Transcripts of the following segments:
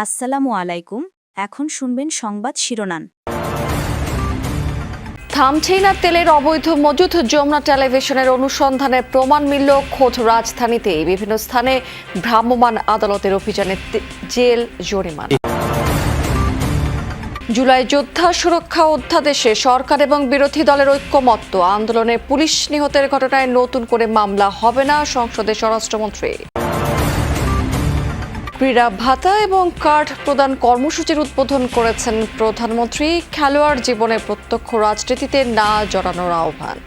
আসসালামু আলাইকুম। এখন শুনবেন সংবাদ শিরোনাম। থামছেই না তেলের অবৈধ মজুত। যমুনা টেলিভিশনের অনুসন্ধানে প্রমাণ মিলল খোদ রাজধানীতে বিভিন্ন স্থানে ভ্রাম্যমাণ আদালতের অভিযানে জেল জরিমানা। জুলাই যোদ্ধা সুরক্ষা অধ্যাদেশে সরকার এবং বিরোধী দলের ঐক্যমত্য। আন্দোলনে পুলিশ নিহতের ঘটনায় নতুন করে মামলা হবে না, সংসদে স্বরাষ্ট্রমন্ত্রী। ক্রীড়া ভাতা এবং কার্ড প্রদান কর্মসূচির উদ্বোধন করেছেন প্রধানমন্ত্রী। খেলোয়াড় জীবনে প্রত্যক্ষ রাজনীতিতে না জড়ানোর আহ্বান।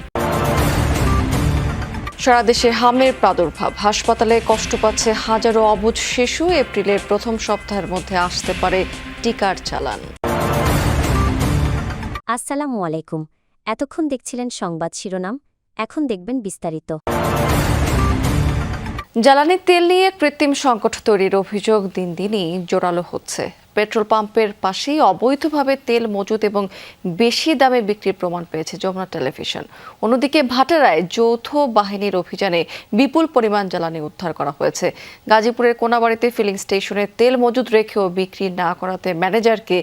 সারা দেশে হামের প্রাদুর্ভাব, হাসপাতালে কষ্ট পাচ্ছে হাজারো অবুঝ শিশু। এপ্রিলের প্রথম সপ্তাহের মধ্যে আসতে পারে টিকার চালান। আসসালামু আলাইকুম। এতক্ষণ দেখছিলেন সংবাদ শিরোনাম, এখন দেখবেন বিস্তারিত। জ্বালানি তেল নিয়ে কৃত্রিম সংকট তৈরির অভিযোগ দিন দিনই জোরালো হচ্ছে। পেট্রোল পাম্পের পাশেই অবৈধভাবে তেল মজুত এবং বেশি দামে বিক্রির প্রমাণ পেয়েছে যমুনা টেলিভিশন। অন্যদিকে ভাটারায় যৌথ বাহিনীর অভিযানে বিপুল পরিমাণ জ্বালানি উদ্ধার করা হয়েছে। গাজীপুরের কোনাবাড়িতে ফিলিং স্টেশনে তেল মজুত রেখেও বিক্রি না করাতে ম্যানেজারকে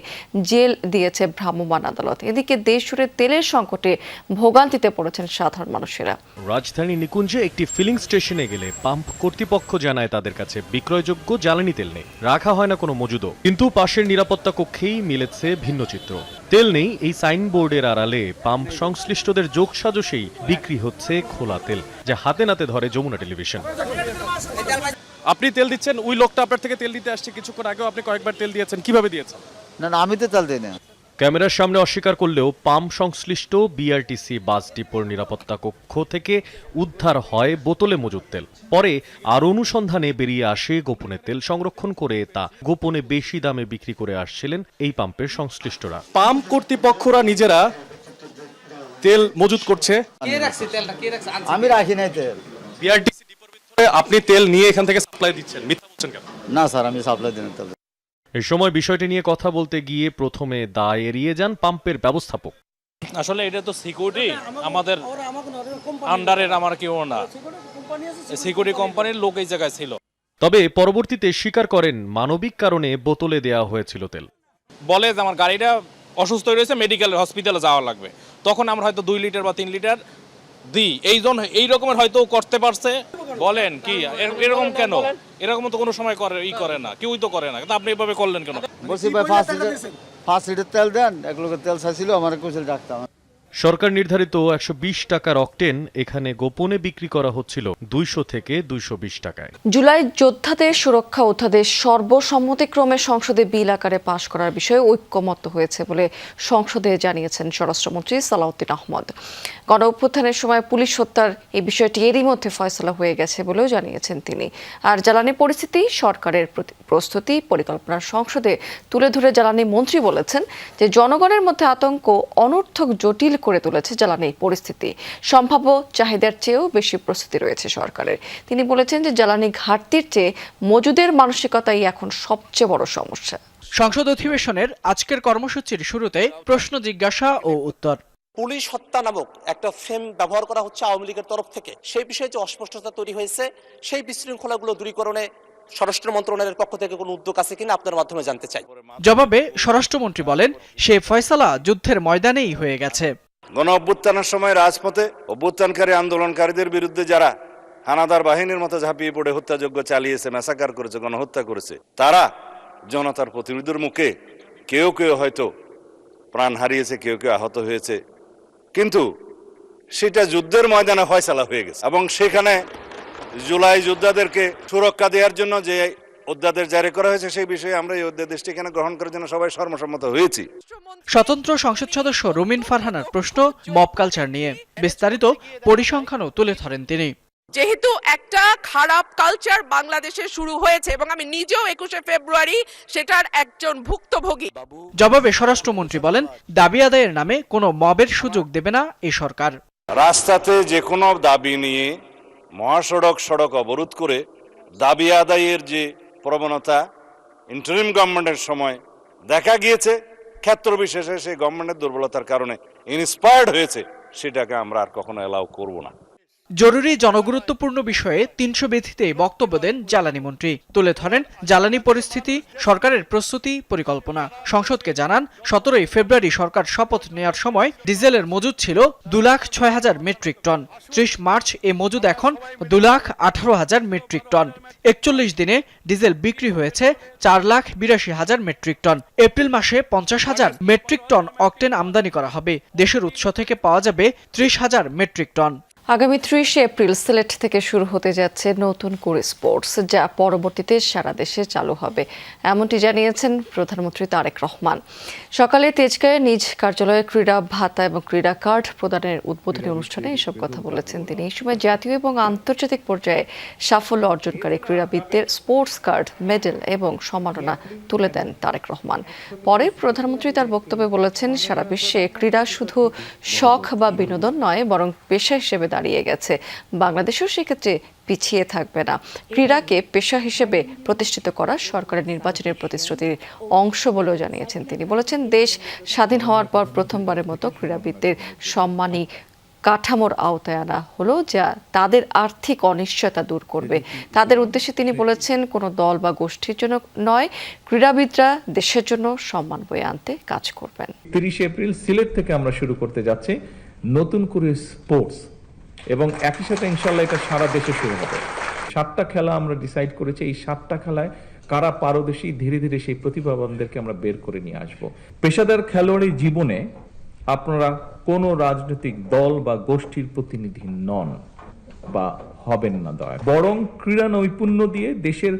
জেল দিয়েছে ভ্রাম্যমাণ আদালত। এদিকে দেশজুড়ে তেলের সংকটে ভোগান্তিতে পড়েছেন সাধারণ মানুষেরা। রাজধানী নিকুঞ্জে একটি ফিলিং স্টেশনে গেলে পাম্প কর্তৃপক্ষ জানায় তাদের কাছে বিক্রয়যোগ্য জ্বালানি তেল নেই, রাখা হয় না কোনো মজুদও। কিন্তু পাশের নিরাপত্তা কক্ষেই মিলেছে ভিন্ন চিত্র। তেল নেই এই সাইনবোর্ডের আড়ালে পাম্প সংশ্লিষ্টদের যোগসাজশেই বিক্রি হচ্ছে খোলা তেল, যা হাতে নাতে ধরে যমুনা টেলিভিশন। আপনি তেল দিচ্ছেন, ওই লোকটা আপনার থেকে তেল দিতে আসছে, কিছুক্ষণ আগেও আপনি কয়েকবার তেল দিয়েছেন, কিভাবে দিয়েছেন? না আমি তো তেল দিই না। ক্যামেরার সামনে অস্বীকার করলেও পাম্প সংশ্লিষ্ট বিআরটিসি বাস ডিপোর নিরাপত্তা কক্ষ থেকে উদ্ধার হয় বোতলে মজুদ তেল। পরে আর অনুসন্ধানে বেরিয়ে আসে গোপনে তেল সংরক্ষণ করে তা গোপনে বেশি দামে বিক্রি করে আসছিলেন এই পাম্পের সংশ্লিষ্টরা। পাম্প কর্তৃপক্ষরা নিজেরা তেল মজুদ করছে। আমি রাখি নাই তেল। বিআরটিসি ডিপোর ভিতরে আপনি তেল নিয়ে এখান থেকে সাপ্লাই দিচ্ছেন, মিথ্যা বলছেন কেন? না স্যার, আমি সাপ্লাই দিই না তেল। এই সময় বিষয়টি নিয়ে কথা বলতে গিয়ে প্রথমে দায় এড়িয়ে যান পাম্পের ব্যবস্থাপক। আসলে এটা তো সিকিউরিটি আমাদের আন্ডারের, আমার কেউ না, সিকিউরিটি কোম্পানির লোক এই জায়গায় ছিল। তবে পরবর্তীতে স্বীকার করেন মানবিক কারণে বোতলে দেয়া হয়েছিল তেল। বলে যে আমার গাড়িটা অসুস্থ হয়ে রয়েছে, মেডিকেল হসপিটালে যাওয়া লাগবে, তখন আমরা হয়তো 2 লিটার বা 3 লিটার দিই। এই রকমের হয়তো করতে পারছে। বলেন কি এরকম কেন? এরকম তো কোনো সময় করে না, কেউই তো করে না, কিন্তু আপনি এভাবে করলেন কেন? বলছি ভাই 5 লিটার তেল দেন, 1 লোকের তেল চাইছিল, আমার কুশল ডাকতাম। সরকার নির্ধারিত 120 টাকার অকটেন এখানে গোপনে বিক্রি করা হচ্ছিল 200 থেকে 220 টাকায়। জুলাই যোদ্ধাদের সুরক্ষা অধ্যাদেশ সর্বসম্মতিক্রমে সংসদে বিল আকারে পাশ করার বিষয়ে ঐক্যমত্য হয়েছে বলে সংসদে জানিয়েছেন স্বরাষ্ট্রমন্ত্রী সালাউদ্দিন আহমদ। গণ অভ্যুত্থানের সময় পুলিশ হত্যার এই বিষয়টি এরই মধ্যে ফয়সলা হয়ে গেছে বলেও জানিয়েছেন তিনি। আর জ্বালানি পরিস্থিতি, সরকারের প্রস্তুতি, পরিকল্পনার সংসদে তুলে ধরে জ্বালানি মন্ত্রী বলেছেন যে জনগণের মধ্যে আতঙ্ক অনর্থক জটিল করে তুলেছে জ্বালানি পরিস্থিতি। সম্ভাব্য চাহিদার চেয়েও বেশি প্রস্তুতি রয়েছে সরকারের। তিনি বলেছেন যে জ্বালানি ঘাটতির চেয়ে মজুদের মানসিকতাই এখন সবচেয়ে বড় সমস্যা। সংসদ অধিবেশনের আজকের কর্মসূচির শুরুতে প্রশ্ন জিজ্ঞাসা ও উত্তর। পুলিশ হত্যা নামক একটা ফ্রেম ব্যবহার করা হচ্ছে আওয়ামী লীগের তরফ থেকে। সেই বিষয়ে যে অস্পষ্টতা তৈরি হয়েছে, সেই বিশৃঙ্খলাগুলো দূরীকরণে স্বরাষ্ট্র মন্ত্রণালয়ের পক্ষ থেকে কোনো উদ্যোগ আছে কিনা আপনার মাধ্যমে জানতে চাই। জবাবে স্বরাষ্ট্রমন্ত্রী বলেন, সে ফয়সালা যুদ্ধের ময়দানেই হয়ে গেছে। গণ অভ্যুত্থানের সময় রাজপথে অভ্যুত্থানকারী আন্দোলনকারীদের বিরুদ্ধে যারা হানাদার বাহিনীর মতো ঝাঁপিয়ে পড়ে হত্যাযজ্ঞ চালিয়েছে, ম্যাসাকার করেছে, গণহত্যা করেছে, তারা জনতার প্রতিরোধের মুখে কেউ কেউ হয়তো প্রাণ হারিয়েছে, কেউ কেউ আহত হয়েছে, কিন্তু সেটা যুদ্ধের ময়দানে ফয়সালা হয়ে গেছে। এবং সেখানে জুলাই যোদ্ধাদেরকে সুরক্ষা দেওয়ার জন্য যে অধ্যাদেশ জারি করা হয়েছে, সেই বিষয়ে আমরা এই অধ্যাদেশটি এখানে গ্রহণ করার জন্য সবাই সর্বসম্মত হয়েছি। স্বতন্ত্র সংসদ সদস্য রুমিন ফারহানার প্রশ্ন মব কালচার নিয়ে। বিস্তারিত পরিসংখ্যানও তুলে ধরেন তিনি। যেহেতু একটা খারাপ কালচার বাংলাদেশে শুরু হয়েছে এবং আমি নিজেও 21শে ফেব্রুয়ারি সেটার একজন ভুক্তভোগী। জবাবে স্বরাষ্ট্রমন্ত্রী বলেন, দাবি আদায়ের নামে কোনো মবের সুযোগ দেবে না এই সরকার। রাস্তাতে যে কোনো দাবি নিয়ে সড়ক অবরোধ করে দাবি আদায়ের যে প্রবণতা ইন্টারিম গভর্নমেন্টের সময় দেখা গিয়েছে, ক্ষেত্র বিশেষে সেই গভর্নমেন্টের দুর্বলতার কারণে ইন্সপায়ার্ড হয়েছে, সেটাকে আমরা আর কখনো এলাও করব না। জরুরি জনগুরুত্বপূর্ণ বিষয়ে 300 ব্যথিতে বক্তব্য দেন জ্বালানি মন্ত্রী। তুলে ধরেন জ্বালানি পরিস্থিতি, সরকারের প্রস্তুতি পরিকল্পনা। সংসদকে জানান 17 ফেব্রুয়ারি সরকার শপথ নেওয়ার সময় ডিজেলের মজুদ ছিল 2,06,000 মেট্রিক টন। 30 মার্চ এ মজুদ এখন 2,18,000 মেট্রিক টন। 41 দিনে ডিজেল বিক্রি হয়েছে 4,82,000 মেট্রিক টন। এপ্রিল মাসে 50,000 মেট্রিক টন অকটেন আমদানি করা হবে। দেশের উৎস থেকে পাওয়া যাবে 30,000 মেট্রিক টন। আগামী 30 এপ্রিল সিলেট থেকে শুরু হতে যাচ্ছে নতুন কুড়ি স্পোর্টস, যা পরবর্তীতে সারা দেশে চালু হবে, এমনটি জানিয়েছেন প্রধানমন্ত্রী তারেক রহমান। সকালে তেজগাঁয়ে নিজ কার্যালয়ে ক্রীড়া ভাতা এবং ক্রীড়া কার্ড প্রদানের উদ্বোধনী অনুষ্ঠানে এসব কথা বলেছেন তিনি। এই সময় জাতীয় এবং আন্তর্জাতিক পর্যায়ে সাফল্য অর্জনকারী ক্রীড়াবিদদের স্পোর্টস কার্ড, মেডেল এবং সম্মাননা তুলে দেন তারেক রহমান। পরে প্রধানমন্ত্রী তার বক্তব্যে বলেছেন, সারা বিশ্বে ক্রীড়া শুধু শখ বা বিনোদন নয়, বরং পেশা হিসেবে দাঁড়িয়ে গেছে। বাংলাদেশও সেক্ষেত্রে পিছিয়ে থাকবে না। ক্রীড়াকে পেশা হিসেবে প্রতিষ্ঠিত করা সরকারের নির্বাচনের প্রতিশ্রুতির অংশ বলেও জানিয়েছেন তিনি। বলেছেন, দেশ স্বাধীন হওয়ার পর প্রথমবারের মতো ক্রীড়াবিদদের সম্মানী কাঠামোর আওতায় আনা হলো, যা তাদের আর্থিক অনিশ্চয়তা দূর করবে। তাদের উদ্দেশ্যে তিনি বলেছেন, কোনো দল বা গোষ্ঠীর জন্য নয়, ক্রীড়াবিদরা দেশের জন্য সম্মান বয়ে আনতে কাজ করবেন। 30 এপ্রিল সিলেট থেকে আমরা শুরু করতে যাচ্ছি নতুন করে স্পোর্টস, এবং একই সাথে ইনশাল্লাহ এটা সারা দেশে শুরু হবে। 7টা খেলা আমরা ডিসাইড করেছি। এই 7টা খেলায় কারা পারদর্শী, ধীরে ধীরে সেই প্রতিভাবানদেরকে আমরা বের করে নিয়ে আসব। পেশাদার খেলোয়াড়ি জীবনে আপনারা কোনো রাজনৈতিক দল বা গোষ্ঠীর প্রতিনিধি নন বা হবেন না, বরং ক্রীড়া নৈপুণ্য দিয়ে দেশের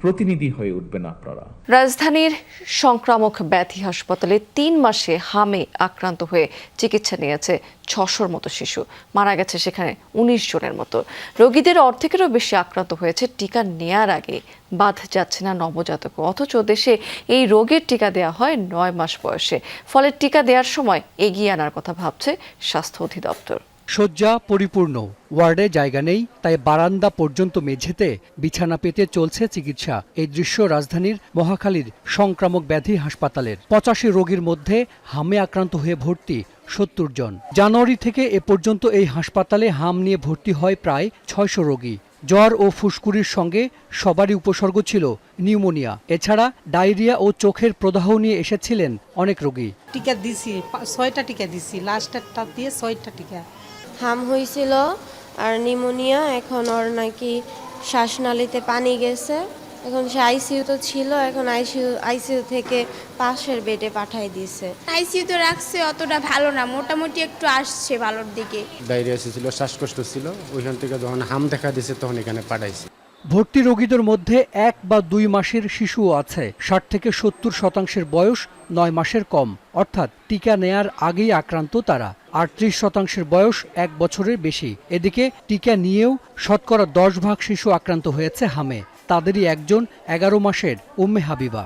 প্রতিনিধি হয়ে উঠবেন আপনারা। রাজধানীর সংক্রামক ব্যাধি হাসপাতালে 3 মাসে হামে আক্রান্ত হয়ে চিকিৎসা নিয়েছে 600-র মতো শিশু। মারা গেছে সেখানে 19 জনের মতো। রোগীদের অর্ধেকেরও বেশি আক্রান্ত হয়েছে টিকা নেয়ার আগে। বাদ যাচ্ছে না নবজাতক, অথচ দেশে এই রোগের টিকা দেওয়া হয় 9 মাস বয়সে। ফলে টিকা দেওয়ার সময় এগিয়ে আনার কথা ভাবছে স্বাস্থ্য অধিদপ্তর। শয্যা পরিপূর্ণ, ওয়ার্ডে জায়গা নেই, তাই বারান্দা পর্যন্ত মেঝেতে বিছানা পেতে চলছে চিকিৎসা। এই দৃশ্য রাজধানীর মহাখালীর সংক্রামক ব্যাধি হাসপাতালের। 85 রোগীর মধ্যে হামে আক্রান্ত হয়ে ভর্তি 70 জন। জানুয়ারি থেকে এ পর্যন্ত এই হাসপাতালে হাম নিয়ে ভর্তি হয় প্রায় 600 রোগী। জ্বর ও ফুসকুড়ির সঙ্গে সবারই উপসর্গ ছিল নিউমোনিয়া। এছাড়া ডায়রিয়া ও চোখের প্রদাহ নিয়ে এসেছিলেন অনেক রোগী। টিকা দিছি, 6টা টিকা দিছি, লাস্টটা দিয়ে 6টা টিকা। হাম হয়েছিল আর নিউমোনিয়া, এখন ওর নাকি শ্বাসনালীতে পানি গেছে। এখন সে আইসিইউতে ছিল, এখন আইসিইউ থেকে পাশের বেডে পাঠিয়ে দিয়েছে। আইসিইউতে রাখছে, অতটা ভালো না, মোটামুটি একটু আসছে ভালোর দিকে। ডায়রিয়া ছিল, শ্বাসকষ্ট ছিল, ওইখান থেকে যখন হাম দেখা দিয়েছে তখন এখানে পাঠাইছে। ভর্তি রোগীদের মধ্যে 1 বা 2 মাসের শিশুও আছে। 60 থেকে 70% বয়স 9 মাসের কম, অর্থাৎ টিকা নেয়ার আগেই আক্রান্ত তারা। 38% বয়স 1 বছরের বেশি। এদিকে টিকা নিয়েও শতকরা 10 ভাগ শিশু আক্রান্ত হয়েছে হামে। তাদেরই একজন 11 মাসের উম্মে হাবিবা।